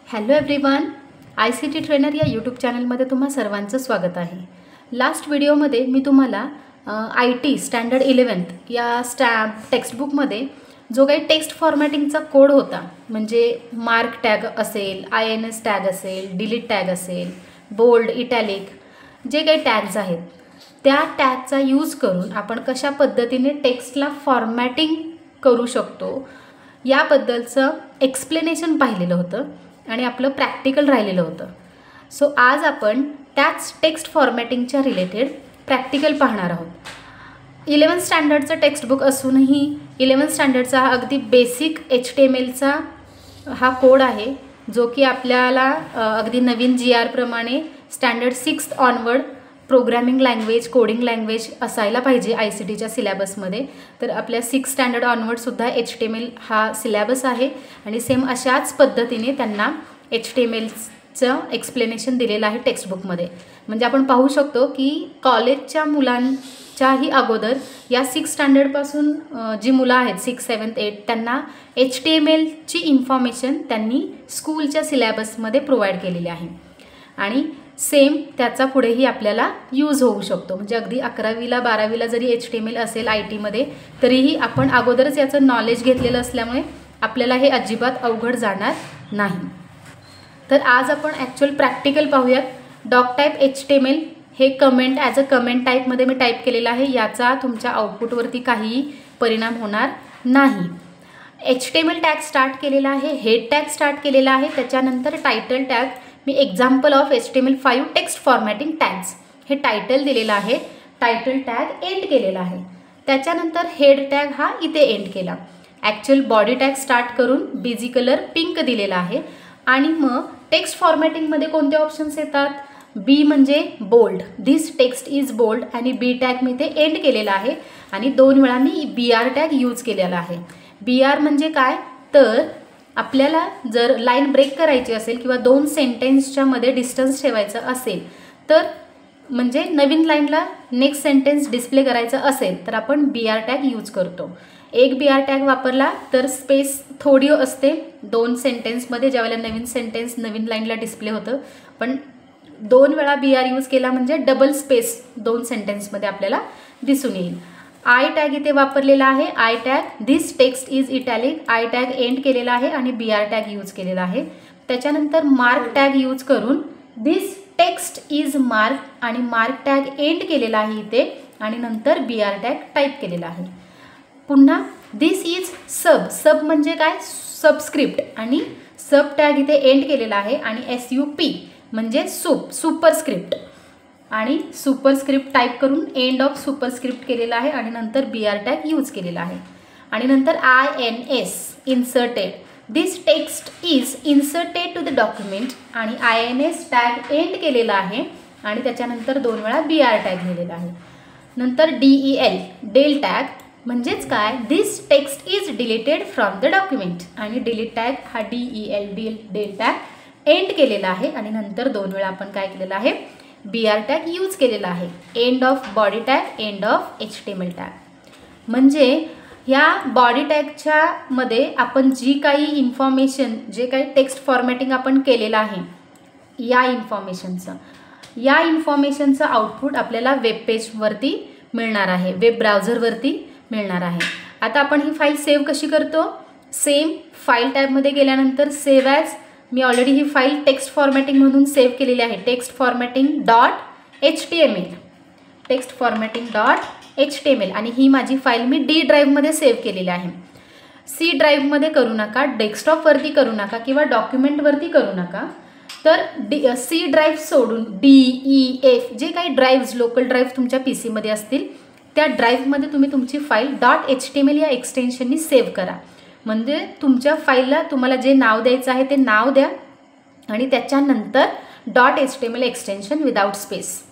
Hello everyone, ICT trainer या YouTube चॅनलमध्ये तुम्हा सर्वांचं स्वागत आहे. लास्ट व्हिडिओमध्ये मी तुम्हाला IT स्टँडर्ड 11th या टेक्स्टबुकमध्ये जो काही टेक्स्ट फॉर्मॅटिंगचा कोड होता, म्हणजे मार्क टॅग असेल, INS टॅग असेल, डिलीट टॅग असेल, बोल्ड, इटॅलिक, जे काही टॅग्स आहेत त्या टॅगचा यूज करून आपण कशा पद्धतीने टेक्स्टला फॉर्मॅटिंग करू शकतो याबद्दलचं एक्सप्लेनेशन पाहिलेलं होतं आणि आपलं प्रॅक्टिकल राहिलेलं होतं. सो आज आपण त्याच टेक्स्ट फॉर्मॅटिंगच्या रिलेटेड प्रॅक्टिकल पाहणार आहोत. 11th स्टँडर्डचं टेक्स्टबुक असूनही 11th स्टँडर्डचा हा अगदी बेसिक HTMLचा हा कोड आहे, जो की आपल्याला अगदी नवीन GR प्रमाणे standard 6th onward programming language, coding language असायला पाहिजे ICTच्या सिलॅबसमध्ये. तर आपल्या 6th स्टँडर्ड ऑनवर्डसुद्धा HTML हा सिलॅबस आहे आणि सेम अशाच पद्धतीने त्यांना HTMLचं एक्सप्लेनेशन दिलेलं आहे टेक्स्टबुकमध्ये. म्हणजे आपण पाहू शकतो की कॉलेजच्या मुलांच्याही अगोदर या 6th स्टँडर्डपासून जी मुलं आहेत 6, 7, 8 त्यांना HTMLची इन्फॉर्मेशन त्यांनी स्कूलच्या सिलॅबसमध्ये प्रोव्हाइड केलेली आहे आणि सेम त्याचा पुढेही आपल्याला यूज होऊ शकतो. म्हणजे अगदी 11वीला 12वीला जरी HTML असेल ITमध्ये तरीही आपण अगोदरच याचं नॉलेज घेतलेलं असल्यामुळे आपल्याला हे अजिबात अवघड जाणार नाही. तर आज आपण ॲक्च्युअल प्रॅक्टिकल पाहूयात. डॉक टाईप HTML हे कमेंट ॲज अ कमेंट टाईपमध्ये मी टाईप केलेलं आहे. याचा तुमच्या आउटपुटवरती काहीही परिणाम होणार नाही. HTML टॅग स्टार्ट केलेला आहे, हेड टॅग स्टार्ट केलेला आहे, त्याच्यानंतर title tag me example of HTML5 text formatting tags हे टायटल दिलेलं आहे. टायटल टॅग एंड केलेला आहे. त्याच्यानंतर हेड टॅग हा इथे एंड केला. ॲक्च्युअल बॉडी टॅग स्टार्ट करून बिझी कलर पिंक दिलेला आहे. आणि मग टेक्स्ट फॉर्मॅटिंगमध्ये कोणते ऑप्शन्स येतात? बी म्हणजे bold, this text is bold, आणि बी टॅग मी इथे एंड केलेला आहे आणि 2 वेळा मी BR टॅग यूज केलेला आहे. BR म्हणजे काय? तर आपल्याला जर लाईन ब्रेक करायची असेल किंवा 2 सेंटेन्सच्या मध्ये डिस्टन्स ठेवायचं असेल, तर म्हणजे नवीन लाईनला नेक्स्ट सेंटेन्स डिस्प्ले करायचं असेल तर आपण BR टॅग यूज करतो. एक BR टॅग वापरला तर स्पेस थोडी असते 2 सेंटेन्समध्ये, ज्यावेळेला नवीन सेंटेन्स नवीन लाईनला डिस्प्ले होतं. पण 2 वेळा BR यूज केला म्हणजे डबल स्पेस 2 सेंटेन्समध्ये आपल्याला दिसून येईल. आय टॅग इथे वापरलेला आहे. I tag this text is italic, I tag end केलेला आहे आणि BR टॅग यूज केलेला आहे. त्याच्यानंतर मार्क टॅग यूज करून दिस टेक्स्ट इज मार्क आणि मार्क टॅग एंड केलेला आहे इथे आणि नंतर BR टॅग टाईप केलेला आहे. पुन्हा दिस इज सब म्हणजे काय? सबस्क्रिप्ट, आणि सब टॅग इथे एंड केलेला आहे आणि SUP म्हणजे सुपरस्क्रिप्ट, आणि सुपरस्क्रिप्ट टाईप करून एंड ऑफ सुपरस्क्रिप्ट केलेला आहे आणि नंतर BR टॅग यूज केलेला आहे. आणि नंतर INS inserted, this text is inserted to the document आणि INS टॅग एंड केलेला आहे आणि त्याच्यानंतर 2 वेळा BR टॅग लिहिलेला आहे. नंतर DEL डेल टॅग म्हणजेच काय? This text is deleted from the document, आणि डिलीट टॅग हा DEL डेल टॅग एंड केलेला आहे आणि नंतर 2 वेळा आपण काय केलेलं आहे? BR टॅग यूज केलेला आहे. End of body tag, end of HTML tag. म्हणजे ह्या बॉडी टॅगच्या मध्ये आपण जी काही इन्फॉर्मेशन, जे काही टेक्स्ट फॉर्मॅटिंग आपण केलेलं आहे या इन्फॉर्मेशनचं आउटपुट आपल्याला वेब पेजवरती मिळणार आहे, वेब ब्राउझरवरती मिळणार आहे. आता आपण ही फाईल सेव्ह कशी करतो? सेम फाईल टॅबमध्ये गेल्यानंतर सेव्ह ॲज, मी ऑलरेडी ही फाईल टेक्स्ट फॉर्मॅटिंग म्हणून सेव्ह केलेली आहे. टेक्स्ट फॉर्मॅटिंग डॉट HTML आणि ही माझी फाईल मी D ड्राईव्हमध्ये सेव्ह केलेली आहे. C ड्राईव्हमध्ये करू नका, डेस्कटॉपवरती करू नका किंवा डॉक्युमेंटवरती करू नका. तर C ड्राईव्ह सोडून D, E, F जे काही ड्राईव्ह्ज, लोकल ड्राईव्ह तुमच्या PCमध्ये असतील त्या ड्राईव्हमध्ये तुम्ही तुमची फाईल .HTML या एक्सटेन्शननी सेव्ह करा. म्हणजे तुमच्या फाईलला तुम्हाला जे नाव द्यायचं आहे ते नाव द्या आणि त्याच्यानंतर .HTML एक्सटेन्शन विदाउट स्पेस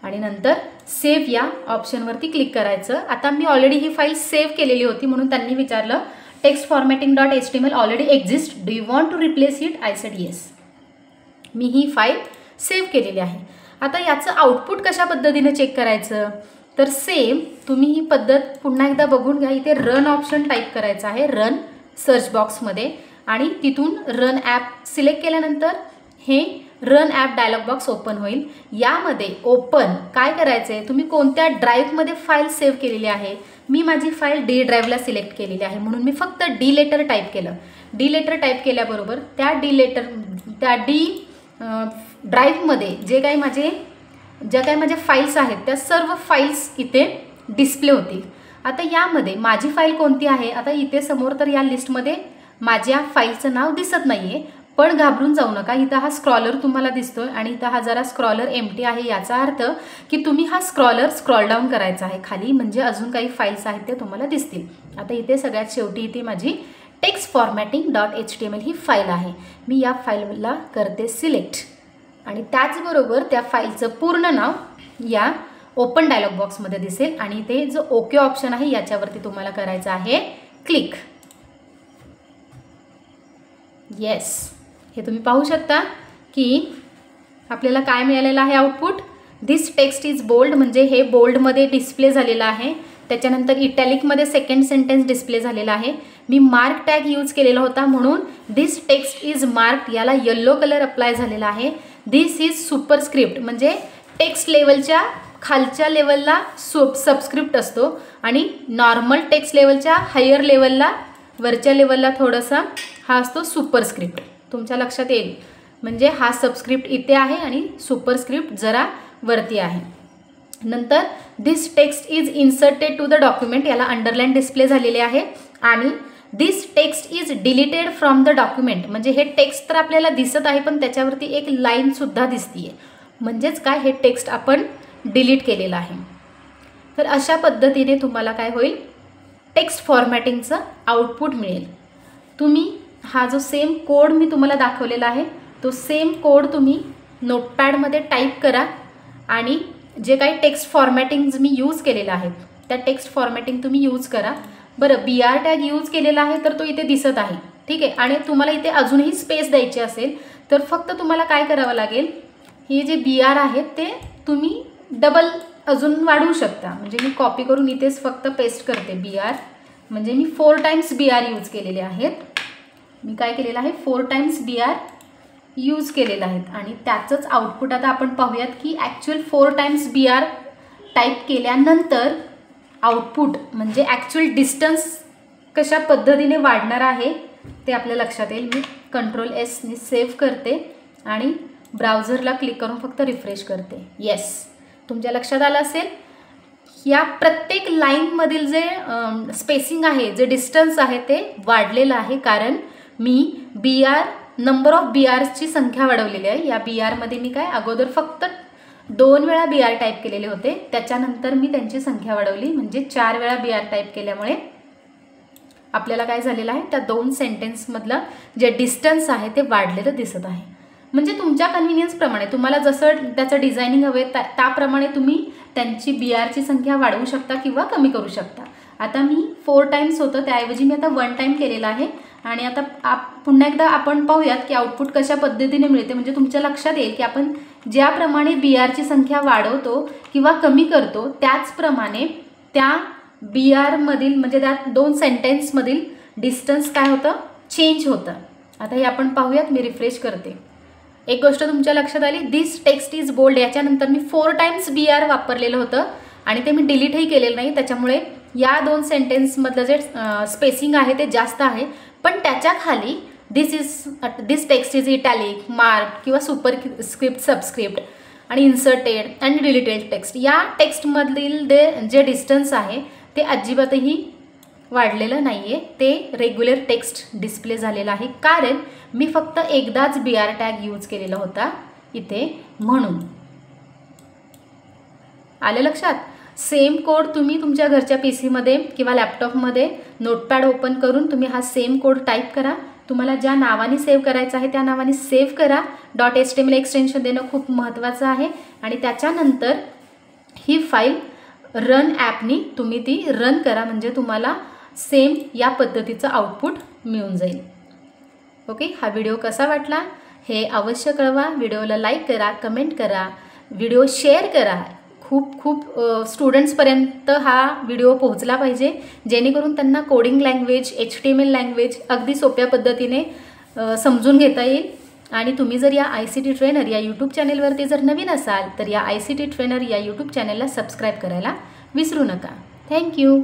आणि नंतर सेव्ह या ऑप्शनवरती क्लिक करायचं. आता मी ऑलरेडी ही फाईल सेव्ह केलेली होती म्हणून त्यांनी विचारलं text formatting .HTML already exist, do you want to replace it? I said yes. मी ही फाईल सेव्ह केलेली आहे. आता याचं आउटपुट कशा पद्धतीने चेक करायचं? तर सेम तुम्ही ही पद्धत पुन्हा एकदा बघून घ्या. इथे रन ऑप्शन टाईप करायचं आहे, रन सर्च बॉक्समध्ये, आणि तिथून रन ॲप सिलेक्ट केल्यानंतर हे run app dialog box open होईल. यामध्ये ओपन काय करायचं आहे, तुम्ही कोणत्या ड्राईव्हमध्ये फाईल सेव्ह केलेली आहे. मी माझी फाईल डी ड्राईव्हला सिलेक्ट केलेली आहे म्हणून मी फक्त डी लेटर टाईप केलं. डी लेटर टाईप केल्याबरोबर त्या डी ड्राईव्हमध्ये ज्या काही माझ्या फाईल्स आहेत त्या सर्व फाईल्स इथे डिस्प्ले होतील. आता यामध्ये माझी फाईल कोणती आहे, आता इथे समोर तर या लिस्टमध्ये माझ्या फाईलचं नाव दिसत नाही आहे, पण घाबरून जाऊ नका. इथं हा स्क्रॉलर तुम्हाला दिसतोय आणि इथं हा जरा स्क्रॉलर एम्प्टी आहे. याचा अर्थ की तुम्ही हा स्क्रॉल डाऊन करायचा आहे खाली, म्हणजे अजून काही फाईल्स आहेत ते तुम्हाला दिसतील. आता इथे सगळ्यात शेवटी इथे माझी textformatting.html ही फाईल आहे. मी या फाईलला करते सिलेक्ट आणि त्याचबरोबर त्या फाईलचं पूर्ण नाव या ओपन डायलॉग बॉक्समध्ये दिसेल आणि ते जो ओके ऑप्शन आहे याच्यावरती तुम्हाला करायचं आहे क्लिक. येस, हे तुम्ही पाहू शकता की आपल्याला काय मिळालेलं आहे output. This text is bold, म्हणजे हे बोल्डमध्ये डिस्प्ले झालेलं आहे. त्याच्यानंतर इटॅलिकमध्ये सेकंड सेंटेन्स डिस्प्ले झालेला आहे. मी मार्क टॅग यूज केलेला होता म्हणून दिस टेक्स्ट इज मार्क्ड याला येल्लो कलर अप्लाय झालेला आहे. दिस इज सुपरस्क्रिप्ट, म्हणजे टेक्स्ट लेवलच्या खालच्या लेवलला सबस्क्रिप्ट असतो आणि नॉर्मल टेक्स्ट लेवलच्या हायर लेवलला वरच्या लेवलला थोडासा हा असतो सुपरस्क्रिप्ट. तुमच्या लक्षात येईल, म्हणजे हा सबस्क्रिप्ट इथे आहे आणि सुपरस्क्रिप्ट जरा वरती आहे. नंतर this text is inserted to the document याला अंडरलाईन डिस्प्ले झालेले आहे आणि this text is deleted from the document, म्हणजे हे टेक्स्ट तर आपल्याला दिसत आहे पण त्याच्यावरती एक लाईनसुद्धा दिसतीये, म्हणजेच काय हे टेक्स्ट आपण डिलीट केलेलं आहे. तर अशा पद्धतीने तुम्हाला काय होईल, टेक्स्ट फॉर्मॅटिंगचं आउटपुट मिळेल. तुम्ही हा जो सेम कोड मी तुम्हाला दाखवलेला आहे तो सेम कोड तुम्ही नोटपॅडमध्ये टाईप करा आणि जे काही टेक्स्ट फॉर्मॅटिंग्ज मी यूज केलेलं आहे त्या टेक्स्ट फॉर्मॅटिंग तुम्ही यूज करा. बरं, BR टॅग यूज केलेला आहे तर तो इथे दिसत आहे, ठीक आहे. आणि तुम्हाला इथे अजूनही स्पेस द्यायची असेल तर फक्त तुम्हाला काय करावं लागेल, हे जे BR आहेत ते तुम्ही डबल अजून वाढवू शकता. म्हणजे मी कॉपी करून इथेच फक्त पेस्ट करते BR, म्हणजे मी 4 टाइम्स BR यूज केलेले आहेत. मी काय केलेलं आहे 4 टाइम्स BR यूज केलेलं आहे आणि त्याचंच आउटपुट आता आपण पाहूयात की ॲक्च्युअल 4 टाइम्स BR टाईप केल्यानंतर आउटपुट म्हणजे ॲक्च्युअल डिस्टन्स कशा पद्धतीने वाढणार आहे ते आपल्या लक्षात येईल. मी Ctrl+S ने सेव्ह करते आणि ब्राउझरला क्लिक करून फक्त रिफ्रेश करते. येस, तुमच्या लक्षात आलं असेल, या प्रत्येक लाईनमधील जे स्पेसिंग आहे, जे डिस्टन्स आहे ते वाढलेलं आहे कारण मी नंबर ऑफ BRची संख्या वाढवलेली आहे. या BRमध्ये मी काय अगोदर फक्त 2 वेळा BR टाईप केलेले होते, त्याच्यानंतर मी त्यांची संख्या वाढवली, म्हणजे 4 वेळा BR टाईप केल्यामुळे आपल्याला काय झालेलं आहे, त्या 2 सेंटेन्समधलं जे डिस्टन्स आहे ते वाढलेलं दिसत आहे. म्हणजे तुमच्या कन्व्हिनियन्सप्रमाणे तुम्हाला जसं त्याचं डिझायनिंग हवे त्याप्रमाणे तुम्ही त्यांची BRची संख्या वाढवू शकता किंवा कमी करू शकता. आता मी 4 टाइम्स होतं त्याऐवजी मी आता 1 टाइम केलेला आहे आणि आता पुन्हा एकदा आपण पाहूयात की आउटपुट कशा पद्धतीने मिळते. म्हणजे तुमच्या लक्षात येईल की आपण ज्याप्रमाणे BRची संख्या वाढवतो किंवा कमी करतो त्याचप्रमाणे त्या BRमधील म्हणजे त्या 2 सेंटेन्समधील डिस्टन्स काय होतं, चेंज होतं. आता हे आपण पाहूयात. मी रिफ्रेश करते. एक गोष्ट तुमच्या लक्षात आली, दिस टेक्स्ट इज बोल्ड याच्यानंतर मी 4 टाइम्स BR वापरलेलं होतं आणि ते मी डिलीटही केलेलं नाही, त्याच्यामुळे या 2 सेंटेन्समधलं जे स्पेसिंग आहे ते जास्त आहे. पण त्याच्या खाली दिस टेक्स्ट इज इटॅलिक, मार्क किंवा सुपरस्क्रिप्ट, सबस्क्रिप्ट आणि इन्सर्टेड आणि डिलीटेड टेक्स्ट या टेक्स्टमधील जे डिस्टन्स आहे ते अजिबातही वाढलेलं नाही आहे. ते रेग्युलर टेक्स्ट डिस्प्ले झालेलं आहे कारण मी फक्त एकदाच BR टॅग यूज केलेला होता इथे, म्हणून. आलं लक्षात? सेम कोड तुम्ही तुमच्या घरच्या PCमध्ये किंवा लॅपटॉपमध्ये नोटपॅड ओपन करून तुम्ही हा सेम कोड टाईप करा. तुम्हाला ज्या नावाने सेव्ह करायचं आहे त्या नावाने सेव्ह करा. .html एक्सटेन्शन देणं खूप महत्त्वाचं आहे आणि त्याच्यानंतर ही फाईल रन ॲपनी तुम्ही ती रन करा, म्हणजे तुम्हाला सेम या पद्धतीचं आउटपुट मिळून जाईल. ओके, हा व्हिडिओ कसा वाटला हे अवश्य कळवा. व्हिडिओला लाईक करा, कमेंट करा, व्हिडिओ शेअर करा. खूप स्टुडंट्सपर्यंत हा व्हिडिओ पोहोचला पाहिजे, जेणेकरून त्यांना कोडिंग लँग्वेज, HTML लँग्वेज अगदी सोप्या पद्धतीने समजून घेता येईल. आणि तुम्ही जर या ICT ट्रेनर या यूट्यूब चॅनेलवरती जर नवीन असाल तर या ICT ट्रेनर या यूट्यूब चॅनेलला सबस्क्राईब करायला विसरू नका. थँक्यू.